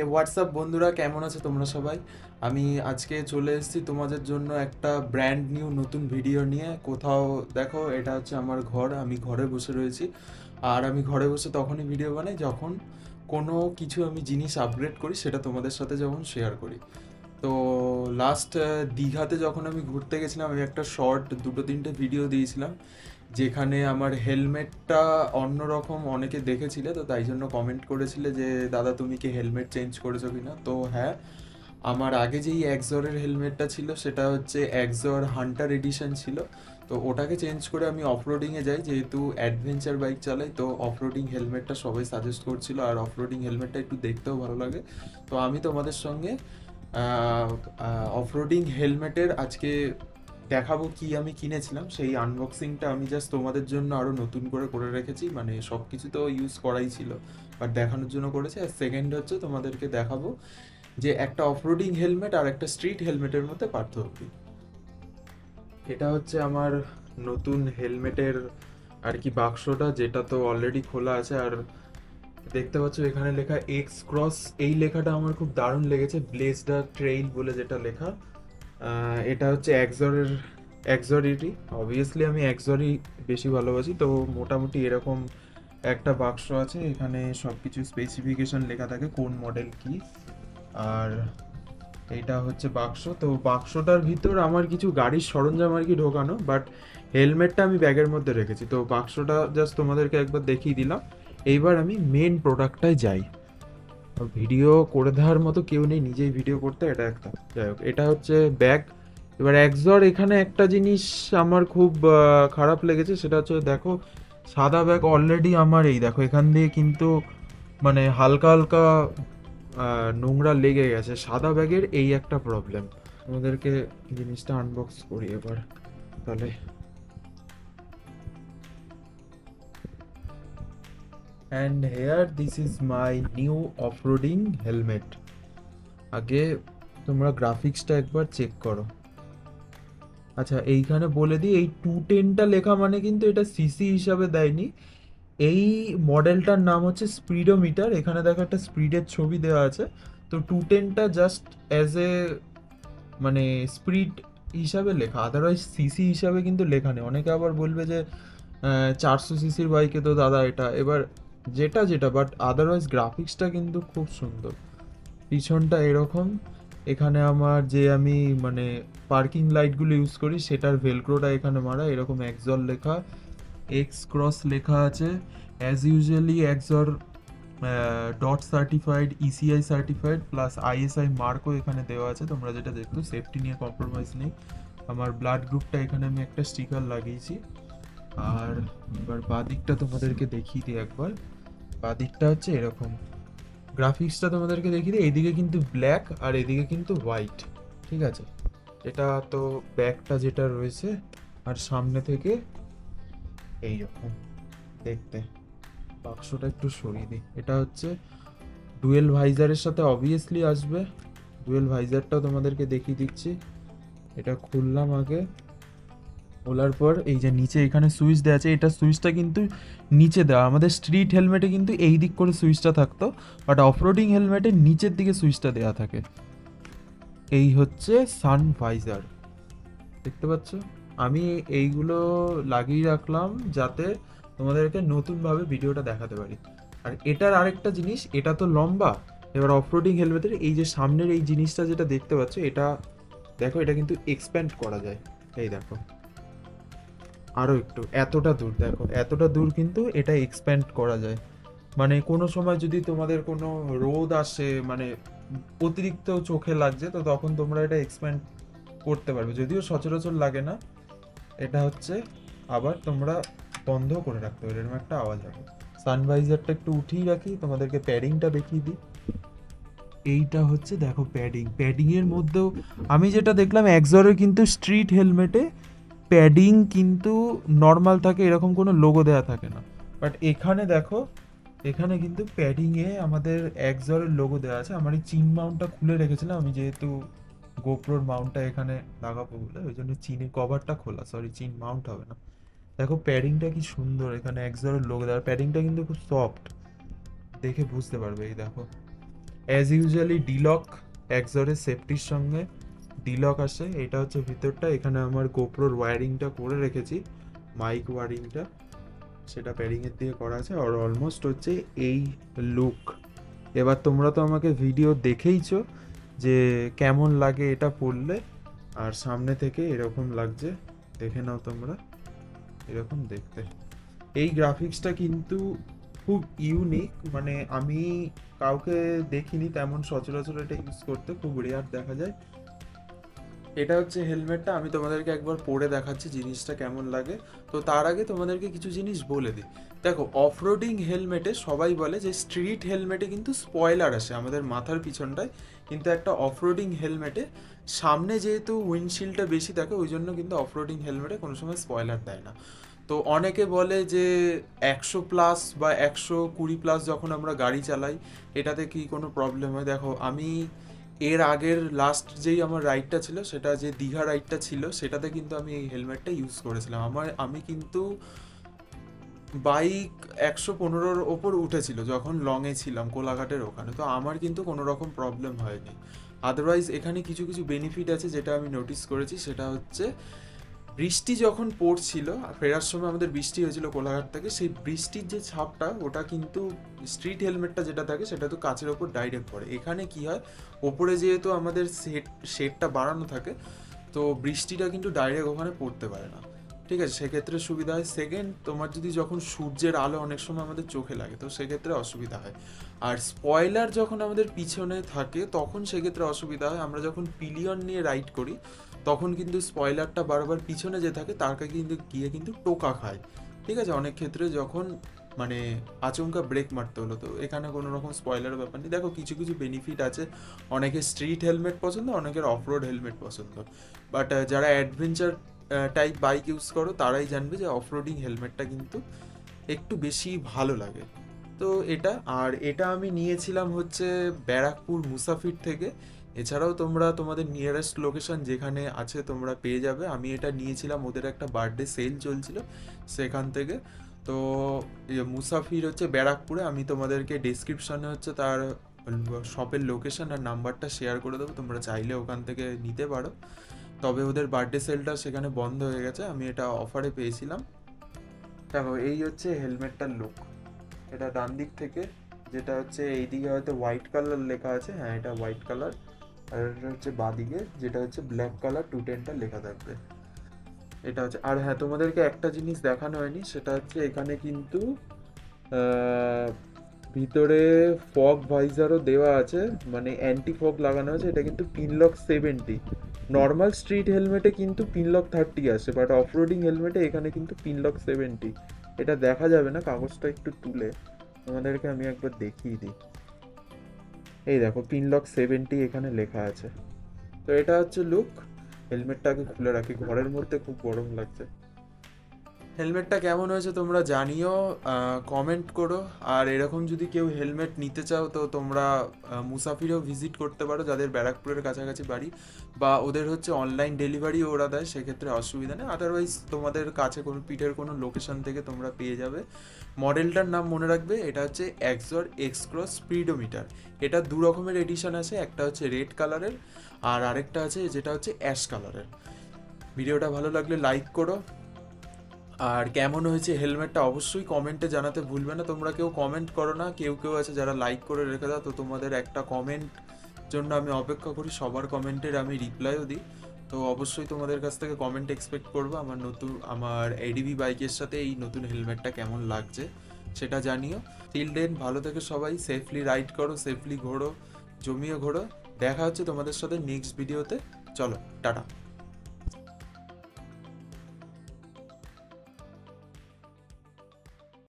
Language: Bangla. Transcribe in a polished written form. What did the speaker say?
হোয়াটসঅ্যাপ বন্ধুরা, কেমন আছো তোমরা সবাই? আমি আজকে চলে এসেছি তোমাদের জন্য একটা ব্র্যান্ড নিউ নতুন ভিডিও নিয়ে। কোথাও দেখো, এটা হচ্ছে আমার ঘর, আমি ঘরে বসে রয়েছি। আর আমি ঘরে বসে তখনই ভিডিও বানাই যখন কোনো কিছু আমি জিনিস আপগ্রেড করি, সেটা তোমাদের সাথে যখন শেয়ার করি। তো লাস্ট দীঘাতে যখন আমি ঘুরতে গেছিলাম, আমি একটা শর্ট দুটো তিনটে ভিডিও দিয়েছিলাম, যেখানে আমার হেলমেটটা অন্যরকম অনেকে দেখেছিলে, তো তাই জন্য কমেন্ট করেছিলে যে দাদা তুমি কি হেলমেট চেঞ্জ করেছো কিনা। তো হ্যাঁ, আমার আগে যেই এক্সরের হেলমেটটা ছিল সেটা হচ্ছে এক্সর হান্টার এডিশন ছিল। তো ওটাকে চেঞ্জ করে আমি অফরোডিংয়ে যাই, যেহেতু অ্যাডভেঞ্চার বাইক চালাই, তো অফরোডিং হেলমেটটা সবাই সাজেস্ট করছিল, আর অফরোডিং হেলমেটটা একটু দেখতেও ভালো লাগে। তো আমি তোমাদের সঙ্গে অফরোডিং হেলমেটের আজকে দেখাবো কি আমি কিনেছিলাম, সেই আনবক্সিংটা আমি জাস্ট তোমাদের জন্য আরও নতুন করে করে রেখেছি। মানে সব কিছু তো ইউজ করাই ছিল, বাট দেখানোর জন্য করেছি। আর সেকেন্ড হচ্ছে তোমাদেরকে দেখাবো যে একটা অফরোডিং হেলমেট আর একটা স্ট্রিট হেলমেটের মধ্যে পার্থক্য কি। এটা হচ্ছে আমার নতুন হেলমেটের আর কি বাক্সটা, যেটা তো অলরেডি খোলা আছে। আর দেখতে পাচ্ছ এখানে লেখা এক্স ক্রস, এই লেখাটা আমার খুব দারুণ লেগেছে, ব্লেজ দ্য ট্রেইল বলে যেটা লেখা। এটা হচ্ছে এক্সরের এক্সরিটি। অবভিয়াসলি আমি এক্সরি বেশি ভালোবাসি, তো মোটামুটি এরকম একটা বাক্স আছে, এখানে সব কিছু স্পেসিফিকেশন লেখা থাকে, কোন মডেল কি। আর এটা হচ্ছে বাক্স, তো বাক্সটার ভিতর আমার কিছু গাড়ির সরঞ্জাম আর কি ঢোকানো, বাট হেলমেটটা আমি ব্যাগের মধ্যে রেখেছি। তো বাক্সটা জাস্ট তোমাদেরকে একবার দেখিয়ে দিলাম। এইবার আমি মেন প্রোডাক্টটায় যাই। ভিডিও করে দেওয়ার মতো কেউ নেই, নিজেই ভিডিও করতে, এটা একটা। যাই হোক, এটা হচ্ছে ব্যাগ। এবার একজর এখানে একটা জিনিস আমার খুব খারাপ লেগেছে, সেটা হচ্ছে দেখো, সাদা ব্যাগ অলরেডি আমার, এই দেখো এখান দিয়ে কিন্তু মানে হালকা হালকা নোংরা লেগে গেছে। সাদা ব্যাগের এই একটা প্রবলেম। আমাদেরকে জিনিসটা আনবক্স করি এবার তাহলে। And here this is my new offroading helmet. আগে তোমরা গ্রাফিক্সটা একবার চেক করো। আচ্ছা, এইখানে বলে দিই, এই 210টা লেখা মানে কিন্তু এটা সিসি হিসাবে দেয়নি। এই মডেলটার নাম হচ্ছে স্পিডোমিটার। এখানে দেখো একটা স্পিডের ছবি দেওয়া আছে। তো 210টা জাস্ট অ্যাজ এ মানে স্পিড হিসাবে লেখা, আদারওয়াইজ সিসি হিসাবে কিন্তু লেখা নেই। অনেকে আবার বলবে যে 400 সিসির বাইকে তো দাদা এটা, এবার যেটা যেটা, বাট আদারওয়াইজ গ্রাফিক্সটা কিন্তু খুব সুন্দর। পিছনটা এরকম, এখানে আমার যে আমি মানে পার্কিং লাইটগুলো ইউজ করি সেটার ভেলক্রোটা এখানে মারা, এরকম এক্সর লেখা, এক্স ক্রস লেখা আছে। অ্যাজ ইউজুয়ালি এক্সর dot certified, ECI certified plus ISI মার্কও এখানে দেওয়া আছে। তোমরা যেটা দেখছো, সেফটি নিয়ে কম্প্রোমাইজ নেই। আমার ব্লাড গ্রুপটা এখানে আমি একটা স্টিকার লাগিয়েছি। আর এবার বাদিকটা তোমাদেরকে দেখিয়ে দিই একবার। বাদিকটা হচ্ছে এরকম, গ্রাফিক্সটা তোমাদেরকে দেখিয়ে দিই। এইদিকে কিন্তু ব্ল্যাক আর এদিকে কিন্তু হোয়াইট, ঠিক আছে। এটা তো ব্যাকটা যেটা রয়েছে, আর সামনে থেকে এইরকম দেখতে। বাক্সটা একটু সরিয়ে দিই। এটা হচ্ছে ডুয়েল ভাইজারের সাথে অবভিয়াসলি আসবে। ডুয়েল ভাইজারটাও তোমাদেরকে দেখিয়ে দিচ্ছি। এটা খুললাম আগে। খোলার পর এই যে নিচে এখানে সুইচ দেওয়া আছে, এটা সুইচটা কিন্তু নিচে দেওয়া। আমাদের স্ট্রিট হেলমেটে কিন্তু এই দিক করে সুইচটা থাকতো, বাট অফরোডিং হেলমেটে নিচের দিকে সুইচটা দেওয়া থাকে। এই হচ্ছে সান ভাইজার, দেখতে পাচ্ছ। আমি এইগুলো লাগিয়ে রাখলাম যাতে তোমাদেরকে নতুনভাবে ভিডিওটা দেখাতে পারি। আর এটার আরেকটা জিনিস, এটা তো লম্বা। এবার অফরোডিং হেলমেটের এই যে সামনের এই জিনিসটা যেটা দেখতে পাচ্ছ, এটা দেখো, এটা কিন্তু এক্সপ্যান্ড করা যায়। এই দেখো, আরও একটু, এতটা দূর দেখো, এতটা দূর কিন্তু এটা এক্সপ্যান্ড করা যায়। মানে কোনো সময় যদি তোমাদের কোনো রোদ আসে, মানে অতিরিক্ত চোখে লাগছে, তো তখন তোমরা এটা এক্সপ্যান্ড করতে পারবে। যদিও সচরাচর লাগে না। এটা হচ্ছে আবার তোমরা বন্ধ করে রাখতে পারবে, এরকম একটা আওয়াজ হবে। সানভাইজারটা একটু উঠিয়ে রাখি, তোমাদেরকে প্যাডিংটা দেখিয়ে দিই। এইটা হচ্ছে দেখো প্যাডিং, প্যাডিং এর মধ্যেও আমি যেটা দেখলাম, একজরের কিন্তু স্ট্রিট হেলমেটে প্যাডিং কিন্তু নর্মাল থাকে, এরকম কোনো লোগো দেওয়া থাকে না। বাট এখানে দেখো, এখানে কিন্তু প্যাডিংয়ে আমাদের একজরের লোগো দেওয়া আছে। আমার এই চিন মাউন্টটা খুলে রেখেছিলাম আমি, যেহেতু গোপ্রোর মাউন্টটা এখানে লাগাবো বলে, ওই জন্য চিনের কভারটা খোলা, সরি চিন মাউন্ট হবে না। দেখো প্যাডিংটা কি সুন্দর, এখানে একজরের লোগো দেওয়া। প্যাডিংটা কিন্তু খুব সফট, দেখে বুঝতে পারবে। এই দেখো, অ্যাজ ইউজুয়ালি ডিলক, এক্সরের সেফটির সঙ্গে ডিলক আসে। এটা হচ্ছে ভিতরটা, এখানে আমার গোপ্রোর ওয়্যারিংটা করে রেখেছি, মাইক ওয়্যারিংটা সেটা প্যাডিংয়ের দিয়ে করা আছে। আর অলমোস্ট হচ্ছে এই লুক। এবার তোমরা তো আমাকে ভিডিও দেখেইছো যে কেমন লাগে এটা পড়লে, আর সামনে থেকে এরকম লাগছে, দেখে নাও তোমরা, এরকম দেখতে। এই গ্রাফিক্সটা কিন্তু খুব ইউনিক, মানে আমি কাউকে দেখিনি তেমন সচরাচর এটা ইউজ করতে, খুব রেয়ার দেখা যায়। এটা হচ্ছে হেলমেটটা, আমি তোমাদেরকে একবার পরে দেখাচ্ছি জিনিসটা কেমন লাগে। তো তার আগে তোমাদেরকে কিছু জিনিস বলে দিই। দেখো, অফরোডিং হেলমেটে সবাই বলে যে স্ট্রিট হেলমেটে কিন্তু স্পয়লার আসে আমাদের মাথার পিছনটায়, কিন্তু একটা অফরোডিং হেলমেটে সামনে যেহেতু উইন্ডশিল্ডটা বেশি থাকে, ওই জন্য কিন্তু অফরোডিং হেলমেটে কোনো সময় স্পয়লার দেয় না। তো অনেকে বলে যে 100+ বা 120+ যখন আমরা গাড়ি চালাই এটাতে কি কোনো প্রবলেম হয়। দেখো, আমি এর আগের লাস্ট যেই আমার রাইডটা ছিল, সেটা যে দীঘা রাইডটা ছিল, সেটাতে কিন্তু আমি এই হেলমেটটা ইউজ করেছিলাম। আমি কিন্তু বাইক 115-র ওপর উঠেছিল যখন লংয়ে ছিলাম কোলাঘাটের ওখানে, তো আমার কিন্তু কোনো রকম প্রবলেম হয়নি। আদারওয়াইজ এখানে কিছু কিছু বেনিফিট আছে যেটা আমি নোটিস করেছি, সেটা হচ্ছে বৃষ্টি যখন পড়ছিল, ফেরার সময় আমাদের বৃষ্টি হয়েছিল কোলাঘাট থেকে, সেই বৃষ্টির যে ছাপটা ওটা কিন্তু স্ট্রিট হেলমেটটা যেটা থাকে সেটা তো কাচের ওপর ডাইরেক্ট পড়ে। এখানে কি হয়, ওপরে যেহেতু আমাদের শেডটা বাড়ানো থাকে, তো বৃষ্টিটা কিন্তু ডাইরেক্ট ওখানে পড়তে পারে না। ঠিক আছে, সেক্ষেত্রে সুবিধা হয়। সেকেন্ড, তোমার যদি যখন সূর্যের আলো অনেক সময় আমাদের চোখে লাগে, তো সেক্ষেত্রে অসুবিধা হয়। আর স্পয়লার যখন আমাদের পিছনে থাকে তখন সেক্ষেত্রে অসুবিধা হয়। আমরা যখন পিলিয়ন নিয়ে রাইড করি তখন কিন্তু স্পয়লারটা বারবার পিছনে যে থাকে তারকে কিন্তু গিয়ে কিন্তু টোকা খায়। ঠিক আছে, অনেক ক্ষেত্রে যখন মানে আচমকা ব্রেক মারতে হলো, তো এখানে কোনো রকম স্পয়লারের ব্যাপার নেই। দেখো, কিছু কিছু বেনিফিট আছে, অনেকের স্ট্রিট হেলমেট পছন্দ, অনেকের অফরোড হেলমেট পছন্দ, বাট যারা অ্যাডভেঞ্চার টাইপ বাইক ইউজ করো তারাই জানবে যে অফরোডিং হেলমেটটা কিন্তু একটু বেশি ভালো লাগে। তো এটা, আর এটা আমি নিয়েছিলাম হচ্ছে ব্যারাকপুর মুসাফির থেকে। এছাড়াও তোমরা তোমাদের নিয়ারেস্ট লোকেশন যেখানে আছে তোমরা পেয়ে যাবে। আমি এটা নিয়েছিলাম, ওদের একটা বার্থডে সেল চলছিল সেখান থেকে। তো মুসাফির হচ্ছে ব্যারাকপুরে, আমি তোমাদেরকে ডেসক্রিপশনে হচ্ছে তার শপের লোকেশন আর নাম্বারটা শেয়ার করে দেবো, তোমরা চাইলে ওখান থেকে নিতে পারো। তবে ওদের বার্থডে সেলটা সেখানে বন্ধ হয়ে গেছে, আমি এটা অফারে পেয়েছিলাম। দেখো, এই হচ্ছে হেলমেটটার লুক। এটা ডান দিক থেকে, যেটা হচ্ছে এইদিকে হয়তো হোয়াইট কালার লেখা আছে, হ্যাঁ এটা হোয়াইট কালার। আর এটা হচ্ছে বাঁদিকে যেটা হচ্ছে ব্ল্যাক কালার 210টা লেখা থাকবে। এটা হচ্ছে, আর হ্যাঁ তোমাদেরকে একটা জিনিস দেখানো হয়নি, সেটা হচ্ছে এখানে কিন্তু আহ, ভিতরে ফগ ভাইজারও দেওয়া আছে, মানে অ্যান্টি ফগ লাগানো আছে। এটা কিন্তু পিনলক 70। নর্মাল স্ট্রিট হেলমেটে কিন্তু পিনলক 30 আসে, বাট অফরোডিং হেলমেটে এখানে কিন্তু পিনলক 70। এটা দেখা যাবে না, কাগজটা একটু তুলে তোমাদেরকে আমি একবার দেখিয়ে দিই। এই দেখো, পিনলক 70 এখানে লেখা আছে। তো এটা হচ্ছে লুক। হেলমেটটাকে খুলে রাখি, ঘরের মধ্যে খুব গরম লাগছে। হেলমেটটা কেমন হয়েছে তোমরা জানিও, কমেন্ট করো। আর এরকম যদি কেউ হেলমেট নিতে চাও তো তোমরা মুসাফিরেও ভিজিট করতে পারো, যাদের ব্যারাকপুরের কাছাকাছি বাড়ি, বা ওদের হচ্ছে অনলাইন ডেলিভারিও ওরা দেয়, সেক্ষেত্রে অসুবিধা নেই। আদারওয়াইজ তোমাদের কাছে কোনো পিঠের কোনো লোকেশন থেকে তোমরা পেয়ে যাবে। মডেলটার নাম মনে রাখবে, এটা হচ্ছে এক্সর এক্সক্রস স্পিডোমিটার। এটা দু রকমের এডিশন আছে, একটা হচ্ছে রেড কালারের আর আরেকটা আছে যেটা হচ্ছে অ্যাশ কালারের। ভিডিওটা ভালো লাগলে লাইক করো, আর কেমন হয়েছে হেলমেটটা অবশ্যই কমেন্টে জানাতে ভুলবে না। তোমরা কেউ কমেন্ট করো না, কেউ কেউ আছে যারা লাইক করে রেখে দাও, তো তোমাদের একটা কমেন্ট জন্য আমি অপেক্ষা করি, সবার কমেন্টের আমি রিপ্লাইও দিই। তো অবশ্যই তোমাদের কাছ থেকে কমেন্ট এক্সপেক্ট করবো আমার এডিবি বাইকের সাথে এই নতুন হেলমেটটা কেমন লাগছে সেটা জানিও। টিল দেন ভালো থেকে সবাই, সেফলি রাইড করো, সেফলি ঘোরো, জমিয়ে ঘোরো। দেখা হচ্ছে তোমাদের সাথে নেক্সট ভিডিওতে। চলো, টাটা।